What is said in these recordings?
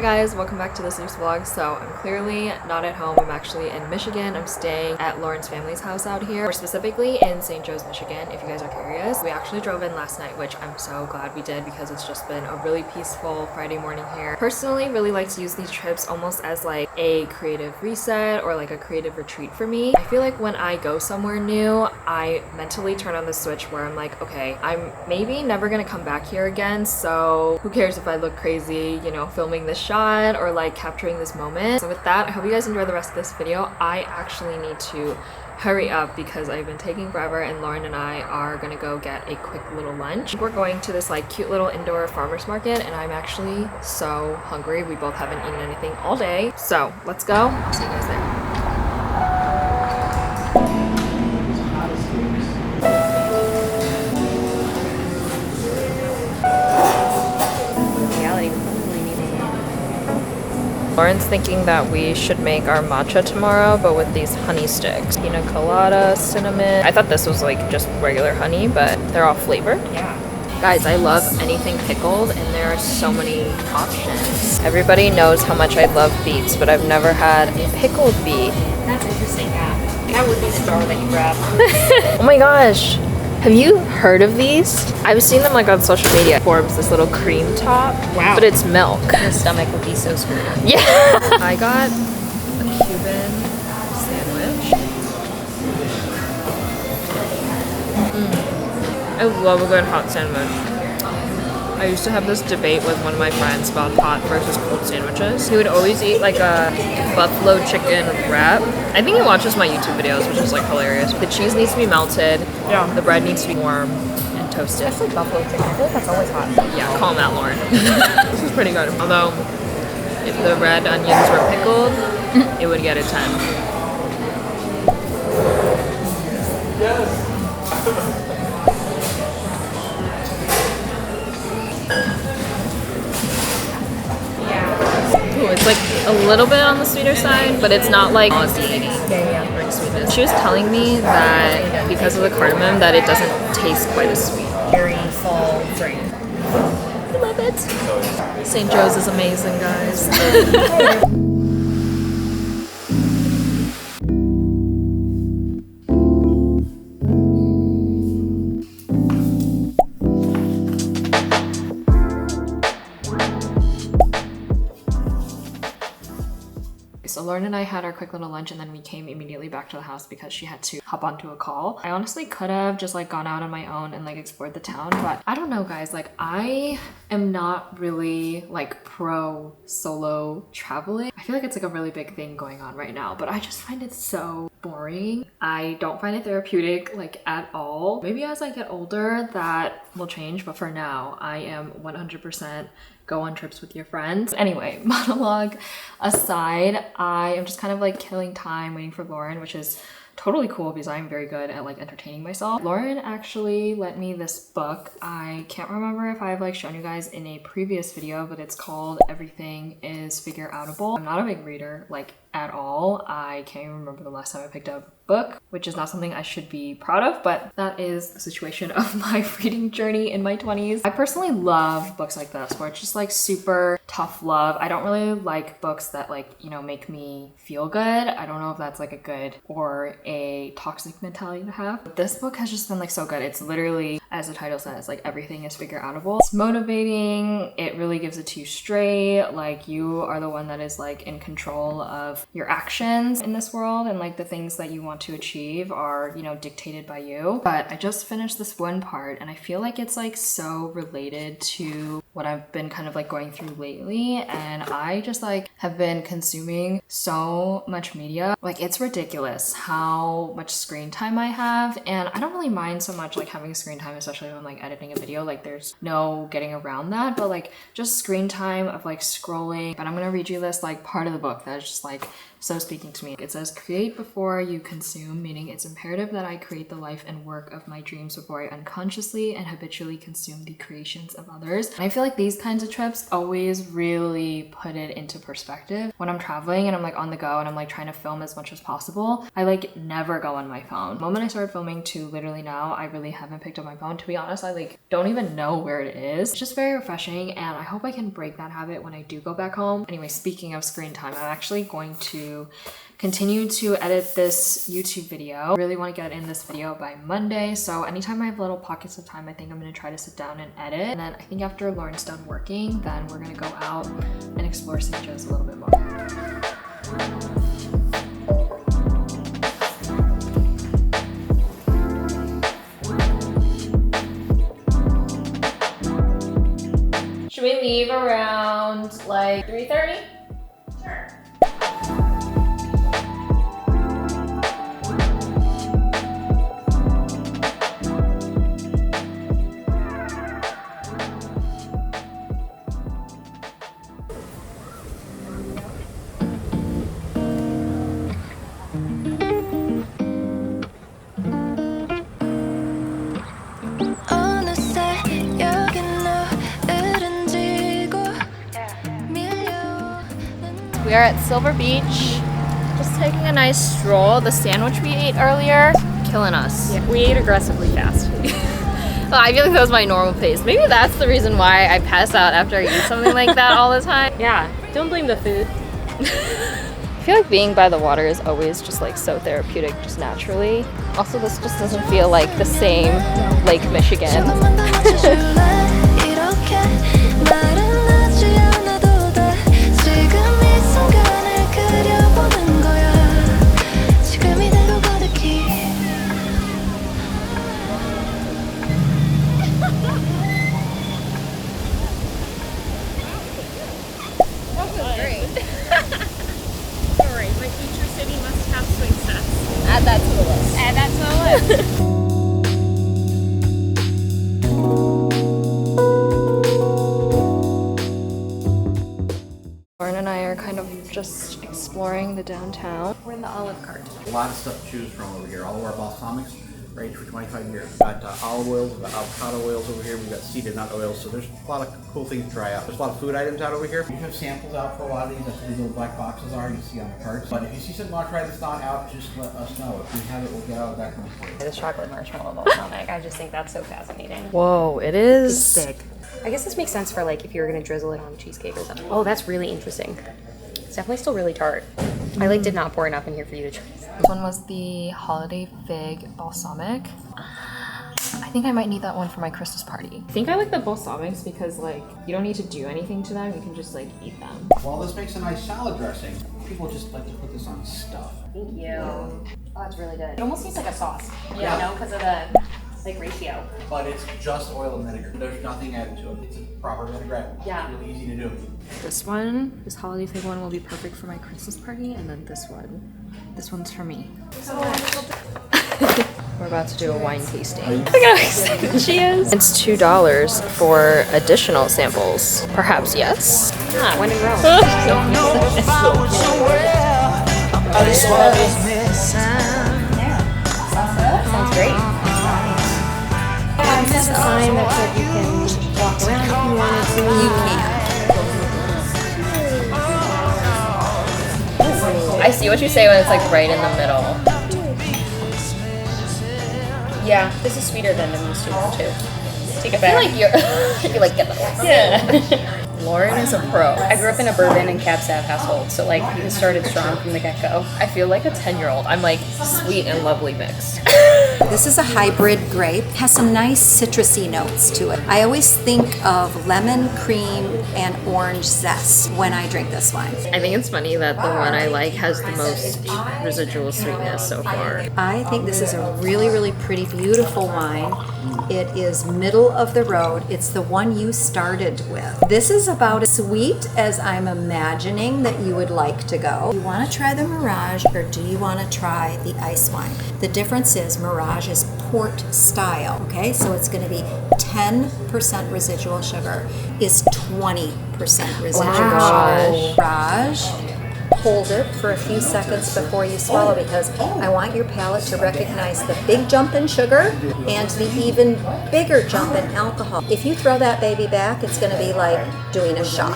guys, welcome back to this week's vlog. So I'm clearly not at home. I'm actually in Michigan. I'm staying at Lauren's family's house out here. We're specifically in St. Joe's, Michigan, if you guys are curious. We actually drove in last night, which I'm so glad we did because it's just been a really peaceful Friday morning here. Personally, really like to use these trips almost as like a creative reset or like a creative retreat for me. I feel like when I go somewhere new, I mentally turn on the switch where I'm like, okay, I'm maybe never gonna come back here again, so who cares if I look crazy, you know, filming this shot or like capturing this moment. So with that, I hope you guys enjoy the rest of this video. I actually need to hurry up because I've been taking forever, and Lauren and I are gonna go get a quick little lunch. We're going to this like cute little indoor farmers market, and I'm actually so hungry. We both haven't eaten anything all day. So let's go. I'll see you guys there. Lauren's thinking that we should make our matcha tomorrow, but with these honey sticks. Pina colada, cinnamon. I thought this was like just regular honey, but they're all flavored. Yeah. Guys, I love anything pickled, and there are so many options. Everybody knows how much I love beets, but I've never had a pickled beet. That's interesting, yeah. That would be the jar that you grab. Oh my gosh. Have you heard of these? I've seen them like on social media. It forms this little cream top. Wow. But it's milk. Your stomach would be so screwed up. Yeah. I got a Cuban sandwich. I love a good hot sandwich. I used to have this debate with one of my friends about hot versus cold sandwiches. He would always eat like a buffalo chicken wrap. I think he watches my YouTube videos, which is like hilarious. The cheese needs to be melted. Yeah. The bread needs to be warm and toasted. That's like buffalo chicken. I feel like that's always hot. Yeah, call him out, Lauren. This is pretty good. Although, if the red onions were pickled, it would get a 10. Yes. It's like a little bit on the sweeter side, but it's not like nauseating like sweetness. She was telling me that because of the cardamom that it doesn't taste quite as sweet. Very full drink. I love it. St. Joe's is amazing, guys. So Lauren and I had our quick little lunch, and then we came immediately back to the house because she had to hop onto a call. I honestly could have just like gone out on my own and like explored the town, but I don't know, guys. Like, I am not really like pro solo traveling. I feel like it's like a really big thing going on right now, but I just find it so boring. I don't find it therapeutic like at all. Maybe as I get older that will change, but for now I am 100% go on trips with your friends. Anyway, monologue aside, I am just kind of like killing time waiting for Lauren, which is totally cool because I'm very good at like entertaining myself. Lauren actually lent me this book. I can't remember if I've like shown you guys in a previous video, but it's called Everything is Figure Outable. I'm not a big reader like at all. I can't even remember the last time I picked up a book, which is not something I should be proud of, but that is the situation of my reading journey in my 20s. I personally love books like this where it's just like super tough love. I don't really like books that like, you know, make me feel good. I don't know if that's like a good or a toxic mentality to have. But this book has just been like so good. It's literally, as the title says, like everything is figure outable. It's motivating. It really gives it to you straight. Like, you are the one that is like in control of your actions in this world, and like the things that you want to achieve are, you know, dictated by you. But I just finished this one part, and I feel like it's like so related to what I've been kind of like going through lately, and I just like have been consuming so much media. Like, it's ridiculous how much screen time I have, and I don't really mind so much like having screen time, especially when like editing a video. Like, there's no getting around that, but like just screen time of like scrolling. But I'm gonna read you this like part of the book that is just like so speaking to me. It says, create before you consume, meaning it's imperative that I create the life and work of my dreams before I unconsciously and habitually consume the creations of others. And I feel like these kinds of trips always really put it into perspective. When I'm traveling and I'm like on the go and I'm like trying to film as much as possible, I like never go on my phone. The moment I started filming to literally now, I really haven't picked up my phone. and to be honest, I like don't even know where it is. It's just very refreshing, and I hope I can break that habit when I do go back home. Anyway, speaking of screen time, I'm actually going to continue to edit this YouTube video. I really want to get in this video by Monday, so anytime I have little pockets of time, I think I'm going to try to sit down and edit. And then I think after Lauren's done working, then we're going to go out and explore St. Joe's a little bit more. Should we leave around like 3:30? Sure. We are at Silver Beach, just taking a nice stroll. The sandwich we ate earlier, killing us. Yeah, we ate aggressively fast. Well, I feel like that was my normal pace. Maybe that's the reason why I pass out after I eat something like that all the time. Yeah, don't blame the food. I feel like being by the water is always just like so therapeutic, just naturally. Also, this just doesn't feel like the same Lake Michigan. Add that to the list. Add that to the list. Lauren and I are kind of just exploring the downtown. We're in the Olive Garden. A lot of stuff to choose from over here. All of our balsamics range for 25 years. We've got olive oils, we've got avocado oils over here, we've got seeded nut oils, so there's a lot of cool things to try out. There's a lot of food items out over here. You have samples out for a lot of these. That's what these little black boxes are, you see on the carts. But if you see something you want to try that's not out, just let us know. If we have it, we'll get out of that for you. This chocolate marshmallow balsamic, I just think that's so fascinating. Whoa, it is Sick. I guess this makes sense for like if you were gonna drizzle it on cheesecake or something. Oh, that's really interesting. It's definitely still really tart. I like did not pour enough in here for you to try. This one was the Holiday Fig Balsamic. I think I might need that one for my Christmas party. I think I like the balsamics because like you don't need to do anything to them, you can just like eat them. Well, this makes a nice salad dressing. People just like to put this on stuff. Thank you. Oh, that's really good. It almost tastes like a sauce. Yeah. You know, because of the like ratio. But it's just oil and vinegar. There's nothing added to it. It's a proper vinaigrette. Yeah. It's really easy to do. This Holiday Fig one will be perfect for my Christmas party, and then this one's for me. We're about to do a wine tasting. Look at how excited she is. It's $2 for additional samples. Perhaps yes. Ah, when in Rome. Sounds great. This is a sign that said you can walk around if you wanted to. You can. I see what you say when it's like right in the middle. Yeah, this is sweeter than the used to one too. Take it I back. feel like you like get the Yeah. Lauren is a pro. I grew up in a bourbon and cab sav household, so like it started strong from the get-go. I feel like a 10-year-old. I'm like sweet and lovely mixed. This is a hybrid grape. Has some nice citrusy notes to it. I always think of lemon, cream, and orange zest when I drink this wine. I think it's funny that the one I like has the most residual sweetness so far. I think this is a really, really pretty, beautiful wine. It is middle of the road. It's the one you started with. This is about as sweet as I'm imagining that you would like to go. Do you want to try the Mirage or do you want to try the ice wine? The difference is Mirage is port style, okay? So it's going to be 10% residual sugar is 20% residual sugar. Mirage, hold it for a few seconds before you swallow because I want your palate to recognize the big jump in sugar and the even bigger jump in alcohol. If you throw that baby back, it's going to be like doing a shot.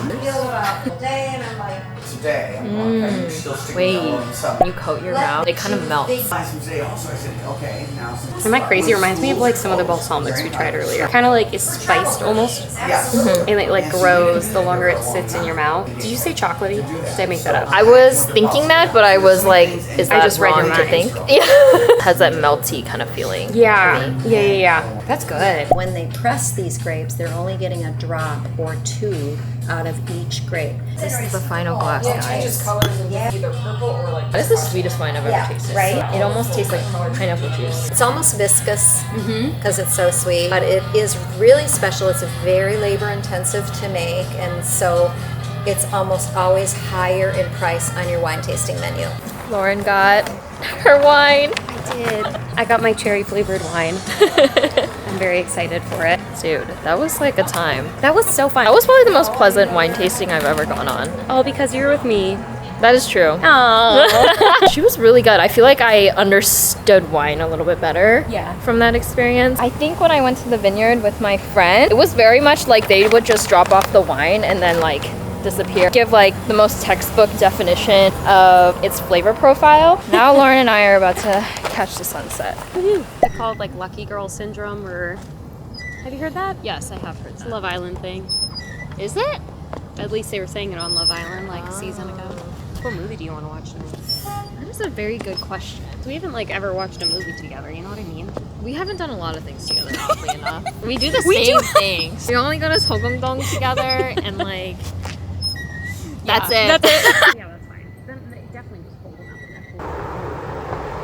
today. I'm still sticking Wait, on some. when you coat your mouth, it kind of melts. Buy some today also. I said, okay, now since Am I crazy? It reminds me of like some of the balsamics we tried earlier. Kind of like is spiced almost. yes. And it like grows the longer it sits in your mouth. Did you say chocolatey? Did I make that up? I was thinking that, but I was like, is that just read your wrong to mind. think? Yeah. Has that melty kind of feeling. Yeah. That's good. When they press these grapes, they're only getting a drop or two out of each grape. This is the final glass, guys. colors into either purple or like. That is the sweetest wine I've ever tasted. right? It almost tastes like pineapple juice. It's almost viscous because it's so sweet, but it is really special. It's very labor intensive to make, and so it's almost always higher in price on your wine tasting menu. Lauren got her wine. I did. I got my cherry flavored wine. I'm very excited for it. Dude, that was like a time. That was so fun. That was probably the most pleasant wine tasting I've ever gone on. all because you're with me. That is true. Aww. She was really good. I feel like I understood wine a little bit better Yeah. from that experience. I think when I went to the vineyard with my friend, it was very much like they would just drop off the wine and then like disappear. Give like the most textbook definition of its flavor profile. Now Lauren and I are about to catch the sunset. It's called like lucky girl syndrome, or have you heard that? Yes, I have heard It's a Love Island thing. Is it? At least they were saying it on Love Island like a season ago. What movie do you want to watch tonight? That is a very good question. We haven't like ever watched a movie together, you know what I mean? We haven't done a lot of things together, oddly enough. We do the same things. We only go to Sogongdong together and like that's it. That's it. Yeah, that's fine. Then definitely just hold them up in that pool.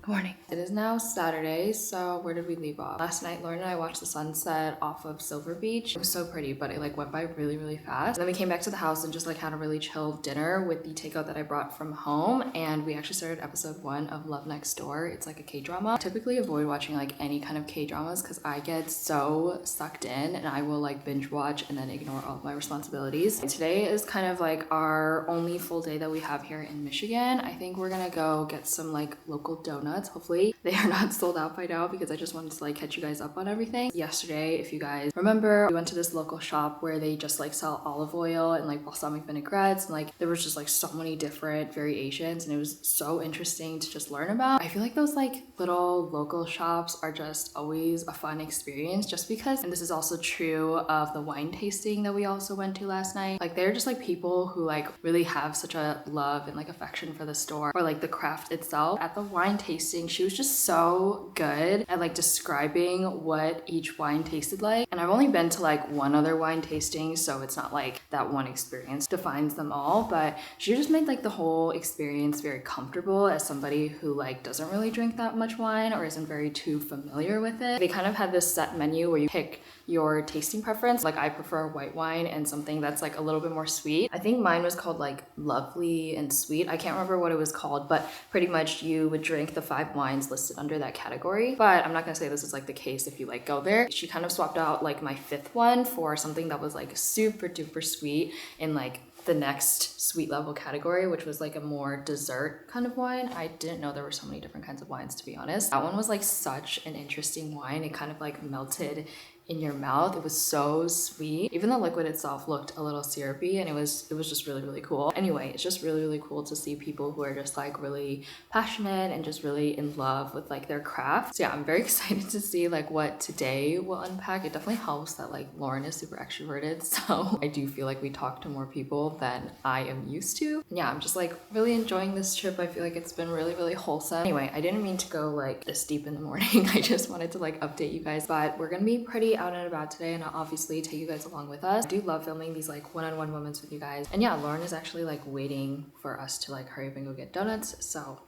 Good morning. It is now Saturday, so where did we leave off? Last night, Lauren and I watched the sunset off of Silver Beach. It was so pretty, but it like went by really, really fast. And then we came back to the house and just like had a really chill dinner with the takeout that I brought from home. And we actually started episode 1 of Love Next Door. It's like a K-drama. I typically avoid watching like any kind of K-dramas because I get so sucked in and I will like binge watch and then ignore all of my responsibilities. And today is kind of like our only full day that we have here in Michigan. I think we're gonna go get some like local donuts. Hopefully they are not sold out by now because I just wanted to like catch you guys up on everything. Yesterday, if you guys remember, we went to this local shop where they just like sell olive oil and like balsamic vinaigrettes, and like there was just like so many different variations, and it was so interesting to just learn about. I feel like those like little local shops are just always a fun experience just because, and this is also true of the wine tasting that we also went to last night. Like they're just like people who like really have such a love and like affection for the store or like the craft itself. At the wine tasting, she was just so good at like describing what each wine tasted like. And I've only been to like one other wine tasting, so it's not like that one experience defines them all, but she just made like the whole experience very comfortable as somebody who like doesn't really drink that much wine or isn't very too familiar with it. They kind of had this set menu where you pick your tasting preference. Like I prefer white wine and something that's like a little bit more sweet. I think mine was called like Lovely and Sweet. I can't remember what it was called, but pretty much you would drink the 5 wines listed under that category. But I'm not gonna say this is like the case if you like go there. She kind of swapped out like my 5th one for something that was like super duper sweet in like the next sweet level category, which was like a more dessert kind of wine. I didn't know there were so many different kinds of wines, to be honest. That one was like such an interesting wine. It kind of like melted in your mouth. It was so sweet. Even the liquid itself looked a little syrupy, and it was just really, really cool. Anyway, it's just really, really cool to see people who are just like really passionate and just really in love with like their craft. So yeah, I'm very excited to see like what today will unpack. It definitely helps that like Lauren is super extroverted, so I do feel like we talk to more people than I am used to. And yeah, I'm just like really enjoying this trip. I feel like it's been really, really wholesome. Anyway, I didn't mean to go like this deep in the morning. I just wanted to like update you guys, but we're gonna be pretty out and about today, and I'll obviously take you guys along with us. I do love filming these like one-on-one moments with you guys. And yeah, Lauren is actually like waiting for us to like hurry up and go get donuts, so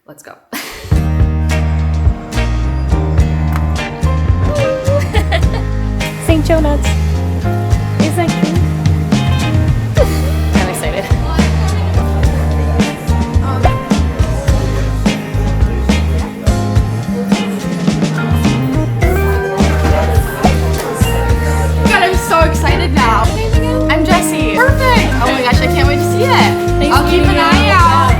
let's go. St. Joe nuts. Is that cute? I'm excited. God, I'm so excited now. I'm Jessie. Perfect. Oh my gosh, I can't wait to see it. I'll keep an eye out.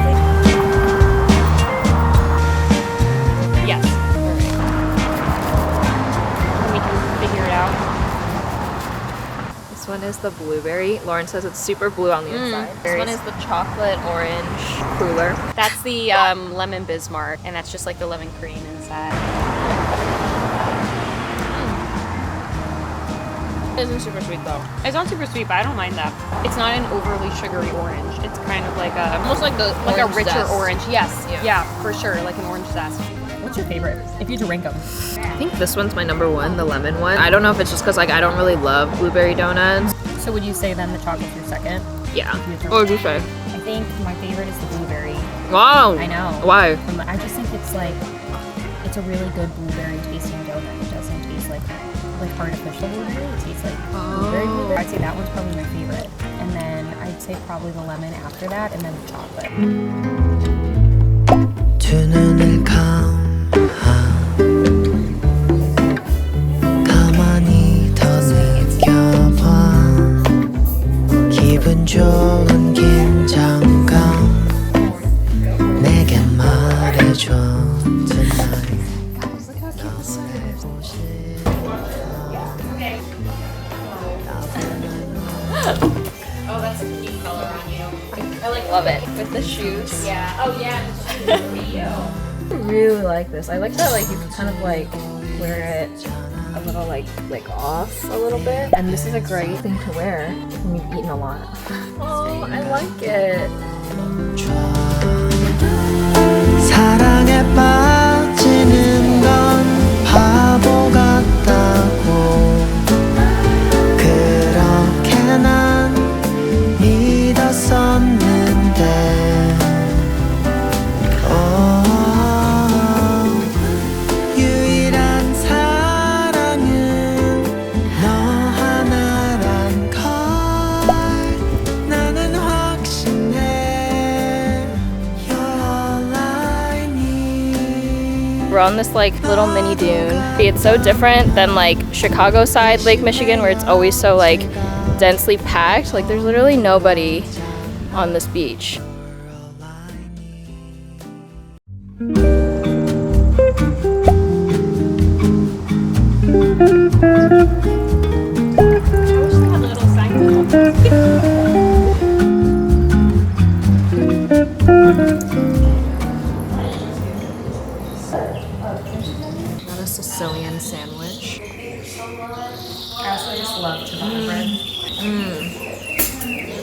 is the blueberry. Lauren says it's super blue on the inside. This one is the chocolate orange cooler. That's the lemon Bismarck, and that's just like the lemon cream inside. It isn't super sweet though. It's not super sweet, but I don't mind that. It's not an overly sugary orange. It's kind of like a Almost like the like a orange richer zest. orange. Yes, Yeah. yeah, for sure, like an orange zest. What's your favorite? If you had to rank them. I think this one's my number one, the lemon one. I don't know if it's just because like I don't really love blueberry donuts. So would you say then the chocolate's your second? Yeah. If you had to What would you say? I think my favorite is the blueberry. Wow. I know. Why? I just think it's like, it's a really good blueberry tasting donut. It doesn't taste like artificial blueberry. It tastes like blueberry. I'd say that one's probably my favorite. And then I'd say probably the lemon after that, and then the chocolate. 두 눈을 가만히 더 느껴봐 기분 좋은 긴장감 내게 말해줘 tonight Oh, that's a cute color on you. I like love it with the shoes. Yeah. Oh yeah, for you. I really like this. I like that like you can kind of like wear it a little like off a little bit. And this is a great thing to wear when you've eaten a lot. Oh, I like it. 사랑에 빠지는 건 바보 같다고 그렇게 난 믿었었는데 유일한 사랑은 너 하나란 걸 나는 확신해 You're all I need We're on this like little mini dune. It's so different than like Chicago side Lake Michigan where it's always so like densely packed. Like there's literally nobody on this beach. Got a Sicilian sandwich. I also just love cinnamon bread.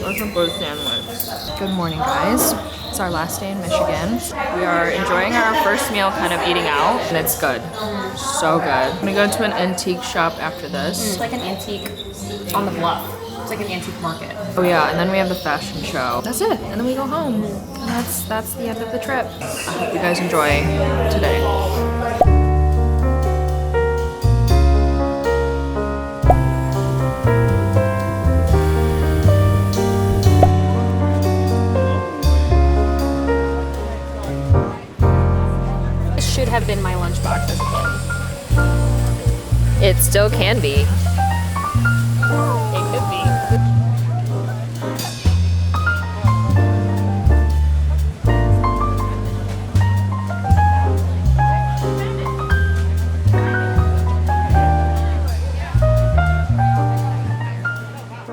That's a good sandwich. Good morning, guys. It's our last day in Michigan. We are enjoying our first meal, kind of eating out, and it's good. So good. I'm gonna go to an antique shop after this. It's like an antique on the bluff. It's like an antique market. Oh yeah, and then we have the fashion show. That's it, and then we go home. And that's the end of the trip. I hope you guys enjoy today. This should have been my lunchbox as a kid. It still can be. It could be.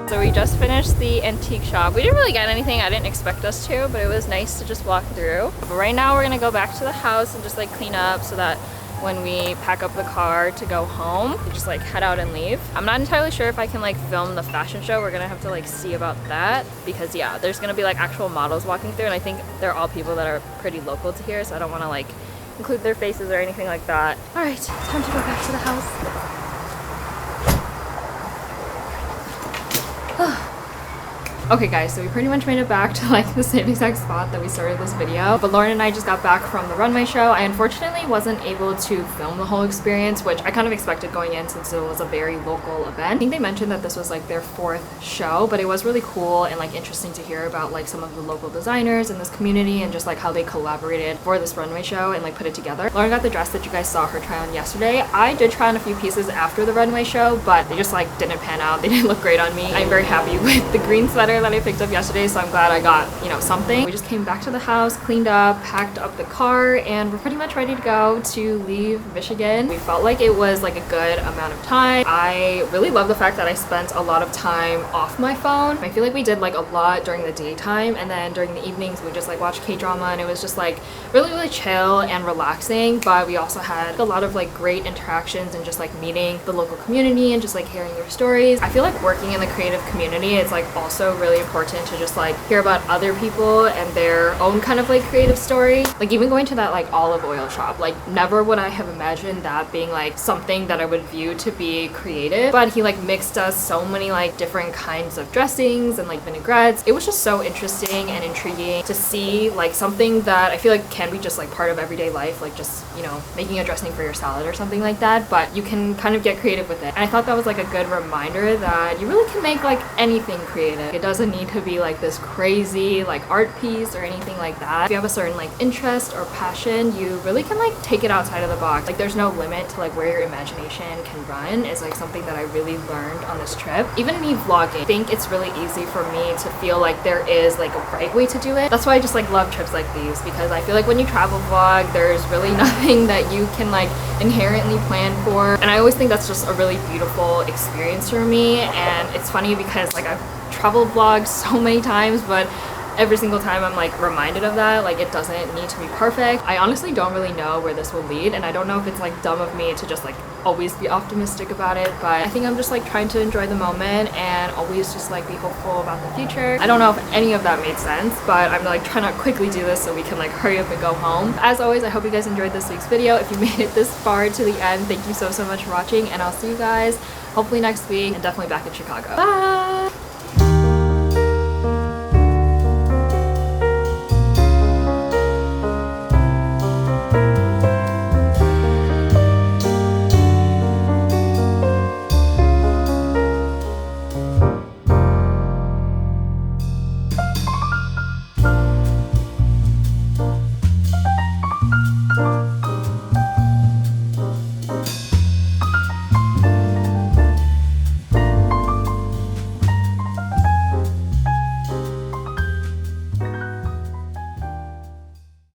So we just finished the antique shop. We didn't really get anything. I didn't expect us to, but it was nice to just walk through. But right now we're gonna go back to the house and just like clean up so that when we pack up the car to go home, we just like head out and leave. I'm not entirely sure if I can like film the fashion show. We're gonna have to like see about that because yeah, there's gonna be like actual models walking through and I think they're all people that are pretty local to here, so I don't wanna like include their faces or anything like that. All right, time to go back to the house. Okay guys, so we pretty much made it back to like the same exact spot that we started this video. But Lauren and I just got back from the runway show. I unfortunately wasn't able to film the whole experience, which I kind of expected going in since it was a very local event. I think they mentioned that this was like their 4th show, but it was really cool and like interesting to hear about like some of the local designers in this community and just like how they collaborated for this runway show and like put it together. Lauren got the dress that you guys saw her try on yesterday. I did try on a few pieces after the runway show, but they just like didn't pan out. They didn't look great on me. I'm very happy with the green sweater trailer that I picked up yesterday, so I'm glad I got, you know, something. We just came back to the house, cleaned up, packed up the car, and we're pretty much ready to go to leave Michigan. We felt like it was like a good amount of time. I really love the fact that I spent a lot of time off my phone. I feel like we did like a lot during the daytime, and then during the evenings we just like watched K-drama, and it was just like really chill and relaxing. But we also had a lot of like great interactions and just like meeting the local community and just like hearing their stories. I feel like working in the creative community, it's like also really important to just like hear about other people and their own kind of like creative story. Like even going to that like olive oil shop, like never would I have imagined that being like something that I would view to be creative, but he like mixed us so many like different kinds of dressings and like vinaigrettes. It was just so interesting and intriguing to see like something that I feel like can be just like part of everyday life, like just, you know, making a dressing for your salad or something like that, but you can kind of get creative with it. And I thought that was like a good reminder that you really can make like anything creative. It doesn't need to be like this crazy like art piece or anything like that. If you have a certain like interest or passion, you really can like take it outside of the box. Like there's no limit to like where your imagination can run, is like something that I really learned on this trip. Even me vlogging, I think it's really easy for me to feel like there is like a right way to do it. That's why I just like love trips like these, because I feel like when you travel vlog, there's really nothing that you can like inherently plan for. And I always think that's just a really beautiful experience for me. And it's funny because like I've travel vlogged so many times, but every single time I'm like reminded of that, like it doesn't need to be perfect. I honestly don't really know where this will lead, and I don't know if it's like dumb of me to just like always be optimistic about it, but I think I'm just like trying to enjoy the moment and always just like be hopeful about the future. I don't know if any of that made sense, but I'm like trying to quickly do this so we can like hurry up and go home. As always, I hope you guys enjoyed this week's video. If you made it this far to the end, thank you so much for watching, and I'll see you guys hopefully next week and definitely back in Chicago. Bye!